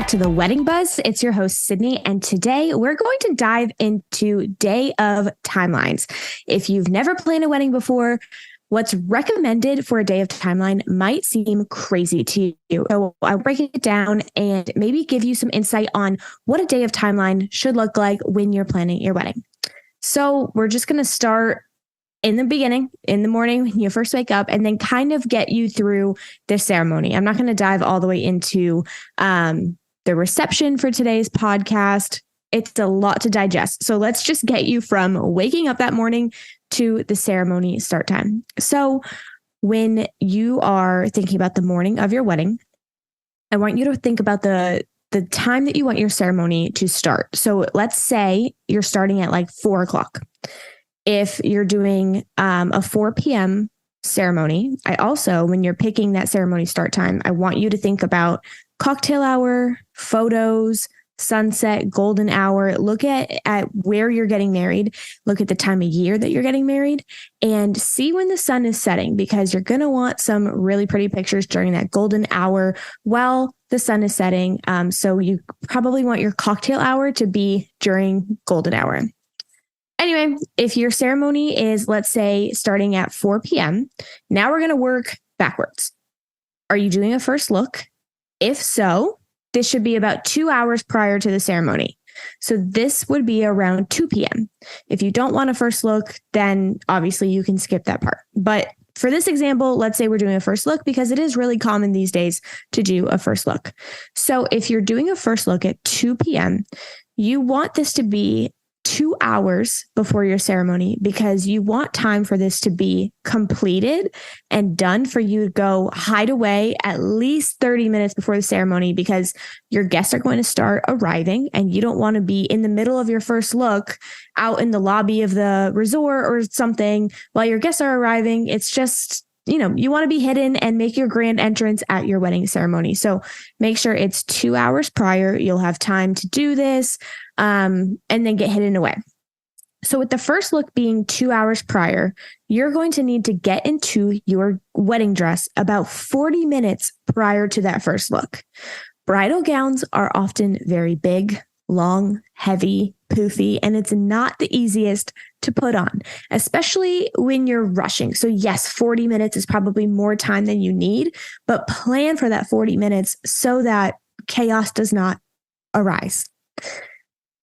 back to the Wedding Buzz. It's your host, Sydney, and today we're going to dive into day of timelines. If you've never planned a wedding before, what's recommended for a day of timeline might seem crazy to you. So I'll break it down and maybe give you some insight on what a day of timeline should look like when you're planning your wedding. So we're just going to start in the beginning, in the morning when you first wake up, and then kind of get you through the ceremony. I'm not going to dive all the way into the reception for today's podcast. It's a lot to digest. So let's just get you from waking up that morning to the ceremony start time. So when you are thinking about the morning of your wedding, I want you to think about the time that you want your ceremony to start. So let's say you're starting at like 4:00. If you're doing a 4 p.m. ceremony, when you're picking that ceremony start time, I want you to think about cocktail hour, photos, sunset, golden hour. Look at where you're getting married. Look at the time of year that you're getting married and see when the sun is setting, because you're going to want some really pretty pictures during that golden hour while the sun is setting. So you probably want your cocktail hour to be during golden hour. Anyway, if your ceremony is, let's say, starting at 4 p.m., now we're going to work backwards. Are you doing a first look? If so, this should be about 2 hours prior to the ceremony. So this would be around 2 p.m. If you don't want a first look, then obviously you can skip that part. But for this example, let's say we're doing a first look because it is really common these days to do a first look. So if you're doing a first look at 2 p.m., you want this to be 2 hours before your ceremony, because you want time for this to be completed and done for you to go hide away at least 30 minutes before the ceremony, because your guests are going to start arriving and you don't want to be in the middle of your first look out in the lobby of the resort or something while your guests are arriving. It's just, you want to be hidden and make your grand entrance at your wedding ceremony. So make sure it's 2 hours prior. You'll have time to do this and then get hidden away. So with the first look being 2 hours prior, you're going to need to get into your wedding dress about 40 minutes prior to that first look. Bridal gowns are often very big, long, heavy, poofy, and it's not the easiest to put on, especially when you're rushing. So yes, 40 minutes is probably more time than you need, but plan for that 40 minutes so that chaos does not arise.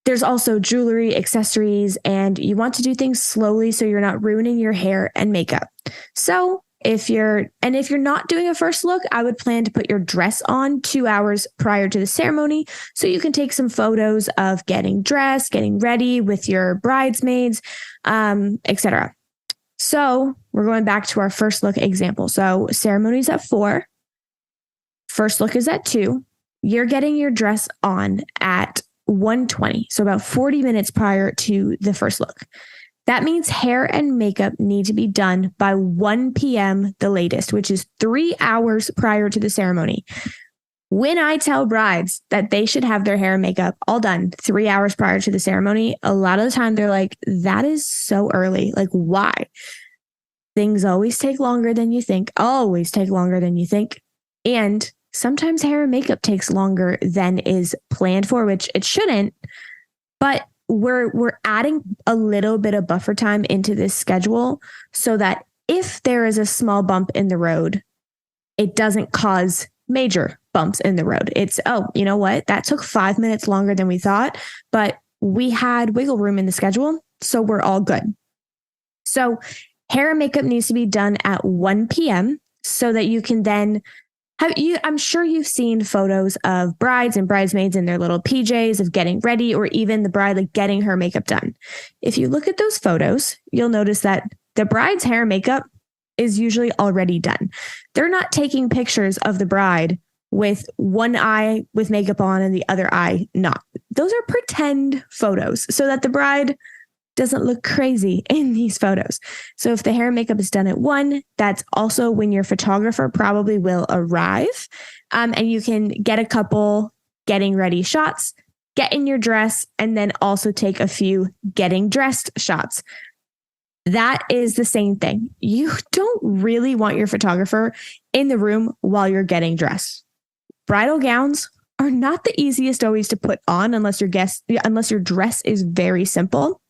There's also jewelry, accessories, and you want to do things slowly so you're not ruining your hair and makeup. So if you're not doing a first look, I would plan to put your dress on 2 hours prior to the ceremony so you can take some photos of getting dressed, getting ready with your bridesmaids, etc. So we're going back to our first look example. So ceremony's at 4, first look is at 2. You're getting your dress on at 1:20, so about 40 minutes prior to the first look. That means hair and makeup need to be done by 1 p.m. the latest, which is 3 hours prior to the ceremony. When I tell brides that they should have their hair and makeup all done 3 hours prior to the ceremony, a lot of the time they're like, that is so early. Like, why? Things always take longer than you think, And sometimes hair and makeup takes longer than is planned for, which it shouldn't, but we're adding a little bit of buffer time into this schedule so that if there is a small bump in the road, it doesn't cause major bumps in the road. It's, you know what? That took 5 minutes longer than we thought, but we had wiggle room in the schedule, so we're all good. So hair and makeup needs to be done at 1 p.m. so that you can then I'm sure you've seen photos of brides and bridesmaids in their little PJs of getting ready, or even the bride like getting her makeup done. If you look at those photos, you'll notice that the bride's hair and makeup is usually already done. They're not taking pictures of the bride with one eye with makeup on and the other eye not. Those are pretend photos so that the bride doesn't look crazy in these photos. So if the hair and makeup is done at 1, that's also when your photographer probably will arrive. And you can get a couple getting ready shots, get in your dress, and then also take a few getting dressed shots. That is the same thing. You don't really want your photographer in the room while you're getting dressed. Bridal gowns are not the easiest always to put on unless your dress is very simple.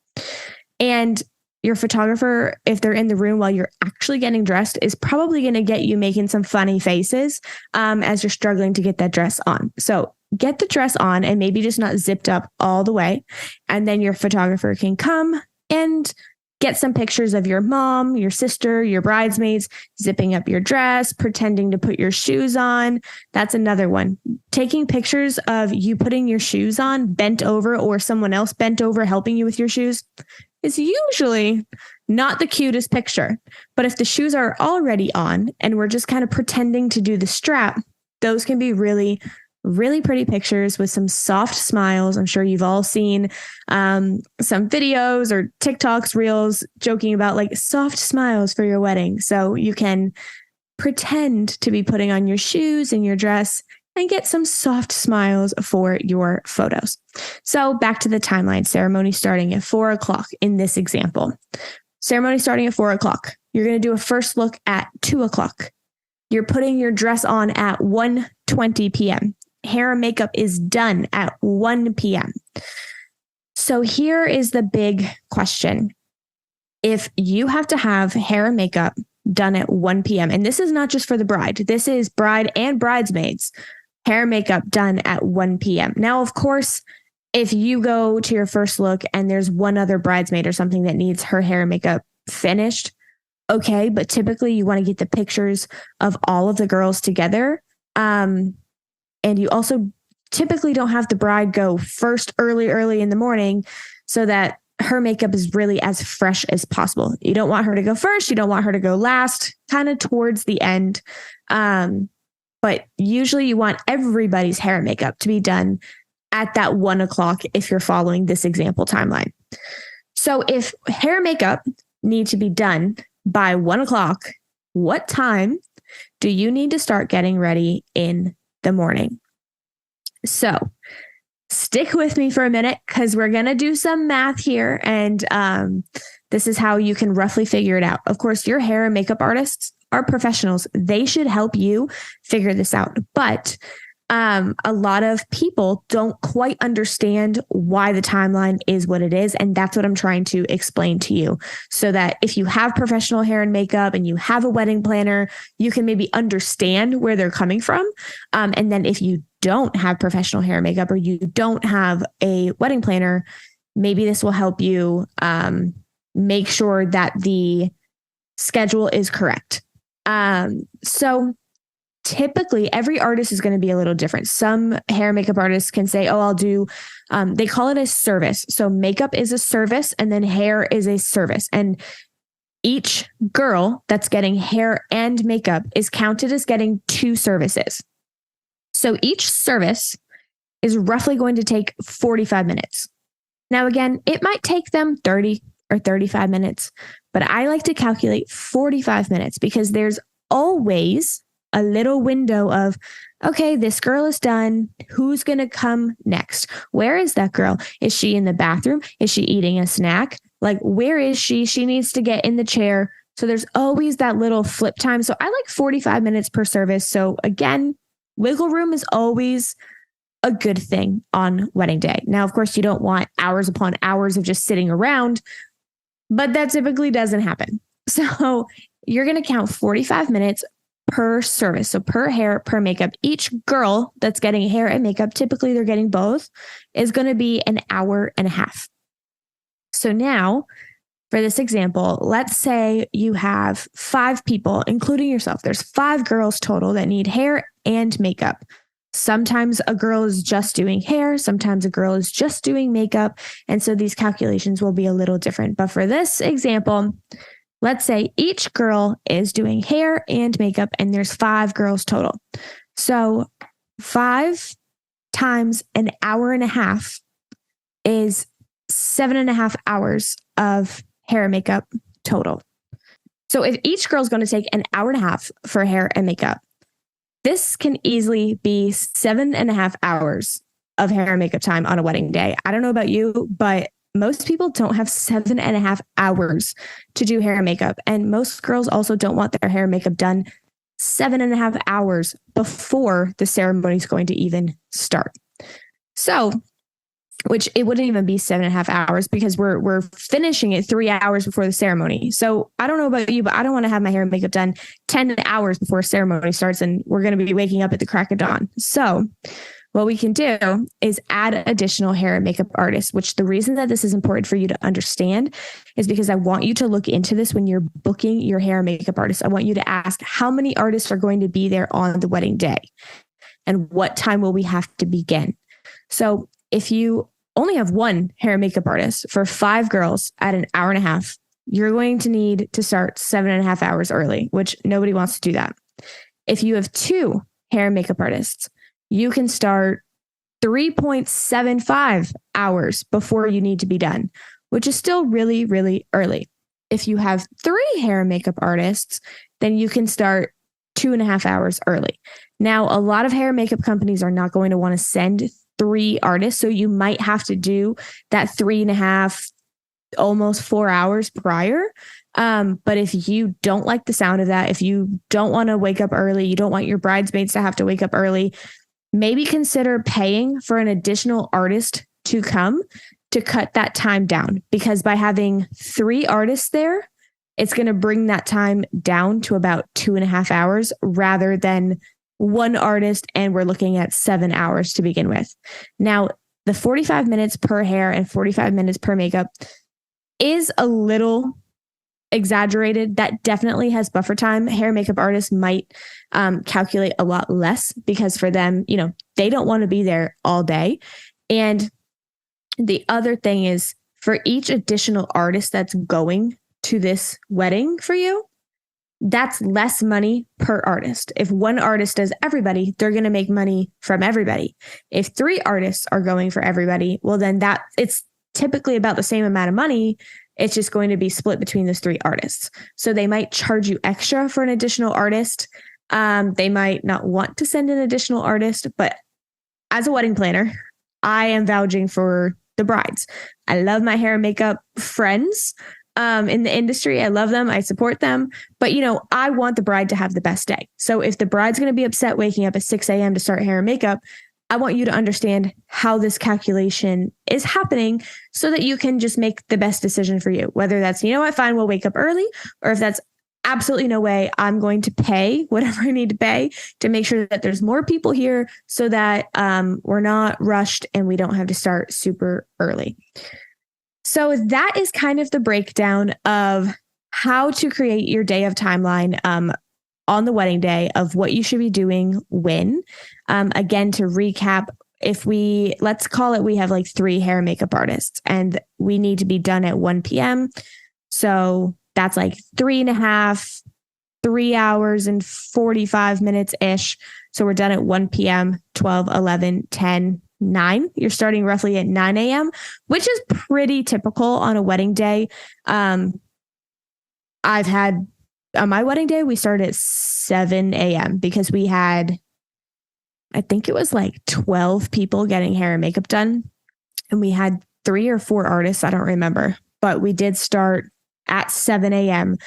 And your photographer, if they're in the room while you're actually getting dressed, is probably going to get you making some funny faces as you're struggling to get that dress on. So get the dress on and maybe just not zipped up all the way. And then your photographer can come and get some pictures of your mom, your sister, your bridesmaids, zipping up your dress, pretending to put your shoes on. That's another one. Taking pictures of you putting your shoes on, bent over, or someone else bent over helping you with your shoes is usually not the cutest picture. But if the shoes are already on and we're just kind of pretending to do the strap, those can be really, really pretty pictures with some soft smiles. I'm sure you've all seen some videos or TikToks, reels joking about like soft smiles for your wedding. So you can pretend to be putting on your shoes and your dress and get some soft smiles for your photos. So back to the timeline, ceremony starting at 4:00 in this example. Ceremony starting at 4:00. You're going to do a first look at 2:00. You're putting your dress on at 1:20 p.m. Hair and makeup is done at 1 p.m. So here is the big question. If you have to have hair and makeup done at 1 p.m., and this is not just for the bride, this is bride and bridesmaids, hair and makeup done at 1 p.m. Now, of course, if you go to your first look and there's one other bridesmaid or something that needs her hair and makeup finished, okay, but typically you want to get the pictures of all of the girls together. And you also typically don't have the bride go first early in the morning so that her makeup is really as fresh as possible. You don't want her to go first. You don't want her to go last, kind of towards the end. But usually you want everybody's hair and makeup to be done at that 1:00 if you're following this example timeline. So if hair and makeup need to be done by 1:00, what time do you need to start getting ready in the morning? So stick with me for a minute because we're going to do some math here. And this is how you can roughly figure it out. Of course, your hair and makeup artists are professionals. They should help you figure this out. But a lot of people don't quite understand why the timeline is what it is. And that's what I'm trying to explain to you so that if you have professional hair and makeup and you have a wedding planner, you can maybe understand where they're coming from. And then if you don't have professional hair and makeup or you don't have a wedding planner, maybe this will help you make sure that the schedule is correct. So typically every artist is going to be a little different. Some hair and makeup artists can say, oh, I'll do, they call it a service. So makeup is a service and then hair is a service. And each girl that's getting hair and makeup is counted as getting 2 services. So each service is roughly going to take 45 minutes. Now, again, it might take them 30 or 35 minutes, but I like to calculate 45 minutes because there's always a little window of, okay, this girl is done. Who's going to come next? Where is that girl? Is she in the bathroom? Is she eating a snack? Like, where is she? She needs to get in the chair. So there's always that little flip time. So I like 45 minutes per service. So again, wiggle room is always a good thing on wedding day. Now, of course, you don't want hours upon hours of just sitting around, but that typically doesn't happen. So you're going to count 45 minutes per service. So per hair, per makeup. Each girl that's getting hair and makeup, typically they're getting both, is going to be an hour and a half. So now for this example, let's say you have 5 people, including yourself. There's 5 girls total that need hair and makeup. Sometimes a girl is just doing hair. Sometimes a girl is just doing makeup. And so these calculations will be a little different. But for this example, let's say each girl is doing hair and makeup and there's 5 girls total. So 5 times an hour and a half is 7.5 hours of hair and makeup total. So if each girl is going to take an hour and a half for hair and makeup, this can easily be 7.5 hours of hair and makeup time on a wedding day. I don't know about you, but most people don't have 7.5 hours to do hair and makeup. And most girls also don't want their hair and makeup done 7.5 hours before the ceremony is going to even start. So, which it wouldn't even be 7.5 hours because we're finishing it 3 hours before the ceremony. So I don't know about you, but I don't want to have my hair and makeup done 10 hours before ceremony starts and we're going to be waking up at the crack of dawn. So what we can do is add additional hair and makeup artists, which the reason that this is important for you to understand is because I want you to look into this when you're booking your hair and makeup artist. I want you to ask how many artists are going to be there on the wedding day and what time will we have to begin. So if you only have one hair and makeup artist for 5 girls at an hour and a half, you're going to need to start 7.5 hours early, which nobody wants to do that. If you have 2 hair and makeup artists, you can start 3.75 hours before you need to be done, which is still really, really early. If you have 3 hair and makeup artists, then you can start 2.5 hours early. Now, a lot of hair and makeup companies are not going to want to send 3 artists. So you might have to do that 3.5, almost 4 hours prior. But if you don't like the sound of that, if you don't want to wake up early, you don't want your bridesmaids to have to wake up early, maybe consider paying for an additional artist to come to cut that time down. Because by having 3 artists there, it's going to bring that time down to about 2.5 hours rather than 1 artist, and we're looking at 7 hours to begin with. Now, the 45 minutes per hair and 45 minutes per makeup is a little exaggerated. That definitely has buffer time. Hair and makeup artists might calculate a lot less because for them, they don't want to be there all day. And the other thing is for each additional artist that's going to this wedding for you, that's less money per artist. If 1 artist does everybody, they're going to make money from everybody. If 3 artists are going for everybody, well, then it's typically about the same amount of money. It's just going to be split between those 3 artists. So they might charge you extra for an additional artist. They might not want to send an additional artist, but as a wedding planner, I am vouching for the brides. I love my hair and makeup friends. In the industry. I love them. I support them. But, I want the bride to have the best day. So if the bride's going to be upset waking up at 6 a.m. to start hair and makeup, I want you to understand how this calculation is happening so that you can just make the best decision for you. Whether that's, fine, we'll wake up early, or if that's absolutely no way, I'm going to pay whatever I need to pay to make sure that there's more people here so that we're not rushed and we don't have to start super early. So that is kind of the breakdown of how to create your day of timeline on the wedding day of what you should be doing when. Again, to recap, let's call it, we have like 3 hair and makeup artists and we need to be done at 1 p.m. So that's like 3 hours and 45 minutes ish. So we're done at 1 p.m., 12, 11, 10, 9. You're starting roughly at 9 a.m., which is pretty typical on a wedding day. I've had on my wedding day, we started at 7 a.m. because we had, I think it was like 12 people getting hair and makeup done. And we had 3 or 4 artists. I don't remember, but we did start at 7 a.m.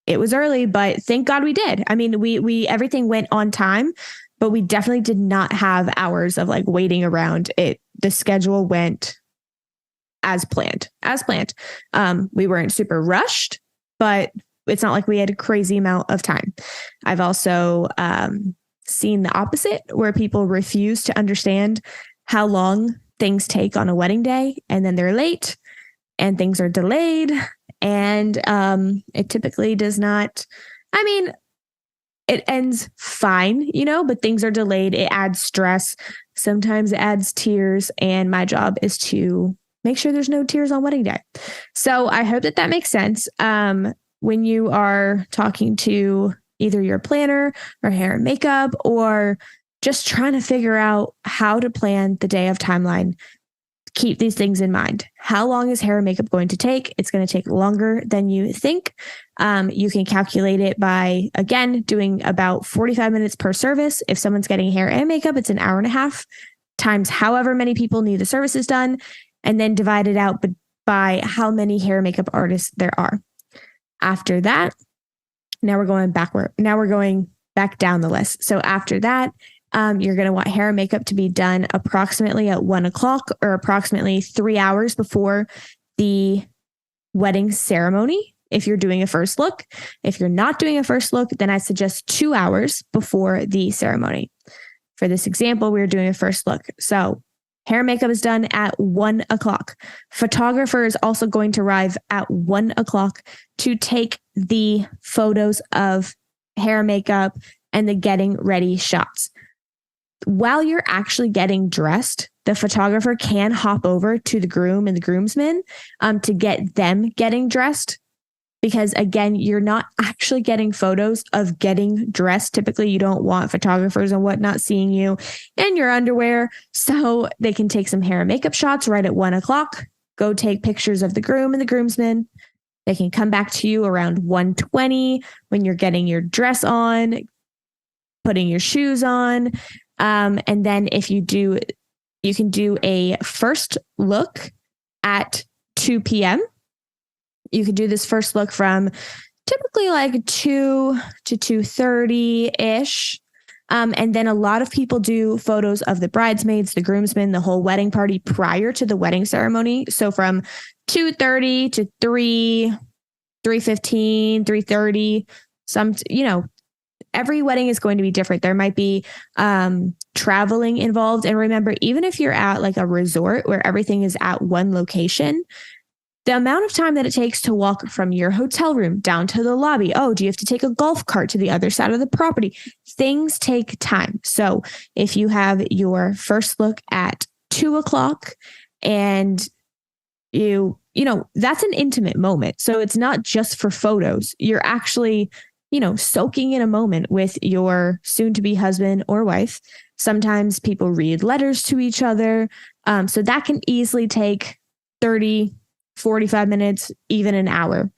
It was early, but thank God we did. I mean, we everything went on time, but we definitely did not have hours of like waiting around it. The schedule went as planned. We weren't super rushed, but it's not like we had a crazy amount of time. I've also seen the opposite where people refuse to understand how long things take on a wedding day and then they're late and things are delayed. And it typically does not, it ends fine, but things are delayed. It adds stress. Sometimes it adds tears. And my job is to make sure there's no tears on wedding day. So I hope that makes sense. When you are talking to either your planner or hair and makeup, or just trying to figure out how to plan the day of timeline, keep these things in mind. How long is hair and makeup going to take? It's going to take longer than you think. You can calculate it by, again, doing about 45 minutes per service. If someone's getting hair and makeup, it's an hour and a half times however many people need the services done, and then divide it out by how many hair and makeup artists there are. After that, Now we're going backward. Now we're going back down the list. So after that, you're going to want hair and makeup to be done approximately at 1 o'clock or approximately 3 hours before the wedding ceremony. If you're doing a first look, if you're not doing a first look, then I suggest 2 hours before the ceremony. For this example, we were doing a first look. So hair and makeup is done at 1 o'clock. Photographer is also going to arrive at 1 o'clock to take the photos of hair and makeup and the getting ready shots. While you're actually getting dressed, the photographer can hop over to the groom and the groomsmen to get them getting dressed. Because again, you're not actually getting photos of getting dressed. Typically, you don't want photographers and whatnot seeing you in your underwear. So they can take some hair and makeup shots right at 1 o'clock, go take pictures of the groom and the groomsmen. They can come back to you around 1:20 when you're getting your dress on, putting your shoes on. And then if you can do a first look at 2 p.m. You could do this first look from typically like 2 to 2:30-ish. And then a lot of people do photos of the bridesmaids, the groomsmen, the whole wedding party prior to the wedding ceremony. So from 2:30 to 3:15, 3:30, every wedding is going to be different. There might be traveling involved. And remember, even if you're at like a resort where everything is at one location, the amount of time that it takes to walk from your hotel room down to the lobby. Oh, do you have to take a golf cart to the other side of the property? Things take time. So if you have your first look at 2 o'clock and that's an intimate moment. So it's not just for photos. You're actually, soaking in a moment with your soon to be husband or wife. Sometimes people read letters to each other. So that can easily take 30, 45 minutes, even an hour.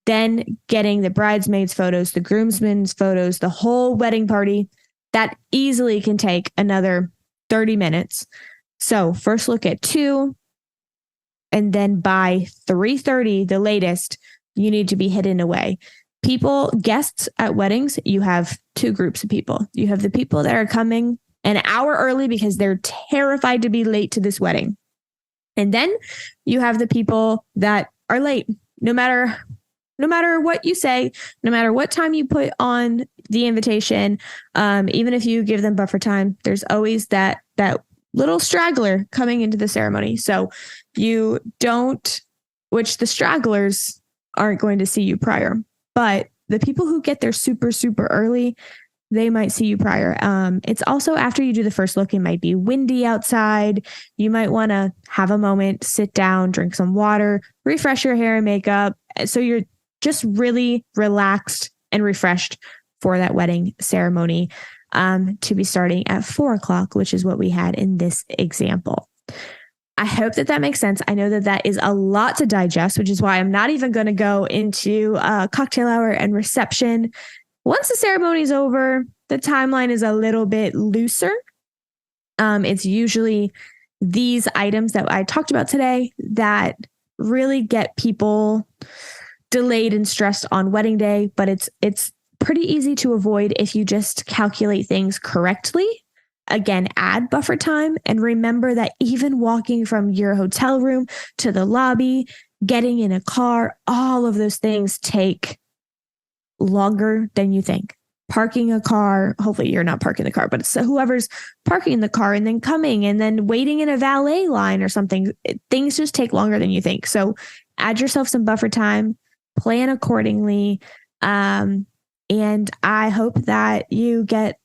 Then getting the bridesmaids' photos, the groomsmen's photos, the whole wedding party, that easily can take another 30 minutes. So first look at 2, and then by 3:30, the latest, you need to be hidden away. Guests at weddings, you have 2 groups of people. You have the people that are coming an hour early because they're terrified to be late to this wedding. And then you have the people that are late, no matter what you say, no matter what time you put on the invitation, even if you give them buffer time, there's always that little straggler coming into the ceremony. So which the stragglers aren't going to see you prior, but the people who get there super, super early, they might see you prior. It's also after you do the first look, it might be windy outside. You might want to have a moment, sit down, drink some water, refresh your hair and makeup. So you're just really relaxed and refreshed for that wedding ceremony to be starting at 4 o'clock, which is what we had in this example. I hope that makes sense. I know that is a lot to digest, which is why I'm not even going to go into cocktail hour and reception. Once the ceremony is over, the timeline is a little bit looser. It's usually these items that I talked about today that really get people delayed and stressed on wedding day, but it's pretty easy to avoid if you just calculate things correctly. Again, add buffer time and remember that even walking from your hotel room to the lobby, getting in a car, all of those things take longer than you think. Parking a car, hopefully you're not parking the car, but it's whoever's parking the car and then coming and then waiting in a valet line or something, things just take longer than you think. So add yourself some buffer time, plan accordingly. And I hope that you get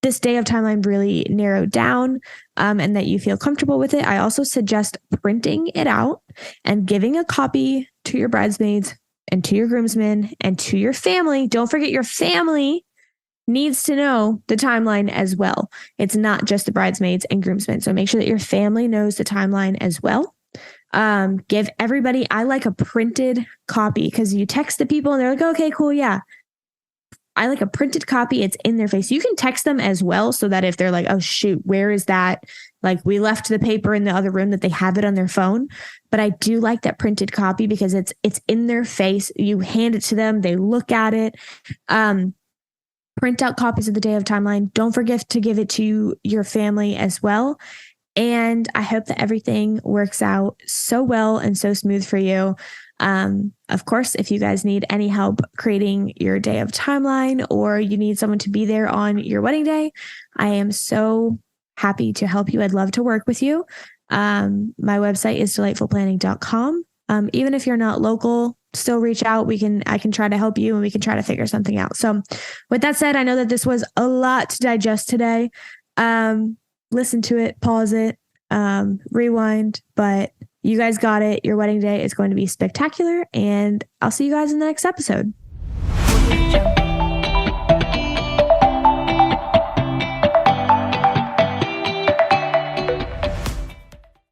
this day of timeline really narrowed down and that you feel comfortable with it. I also suggest printing it out and giving a copy to your bridesmaids and to your groomsmen and to your family. Don't forget your family needs to know the timeline as well. It's not just the bridesmaids and groomsmen. So make sure that your family knows the timeline as well. Give everybody, I like a printed copy because you text the people and they're like, okay, cool. Yeah. I like a printed copy. It's in their face. You can text them as well so that if they're like, oh, shoot, where is that? Like we left the paper in the other room, that they have it on their phone. But I do like that printed copy because it's in their face. You hand it to them. They look at it. Print out copies of the Day of Timeline. Don't forget to give it to your family as well. And I hope that everything works out so well and so smooth for you. Of course, if you guys need any help creating your Day of Timeline, or you need someone to be there on your wedding day, I am so happy to help you. I'd love to work with you. My website is delightfulplanning.com. Even if you're not local, still reach out. I can try to help you, and we can try to figure something out. So with that said, I know that this was a lot to digest today. Listen to it, pause it, rewind, but you guys got it. Your wedding day is going to be spectacular, and I'll see you guys in the next episode.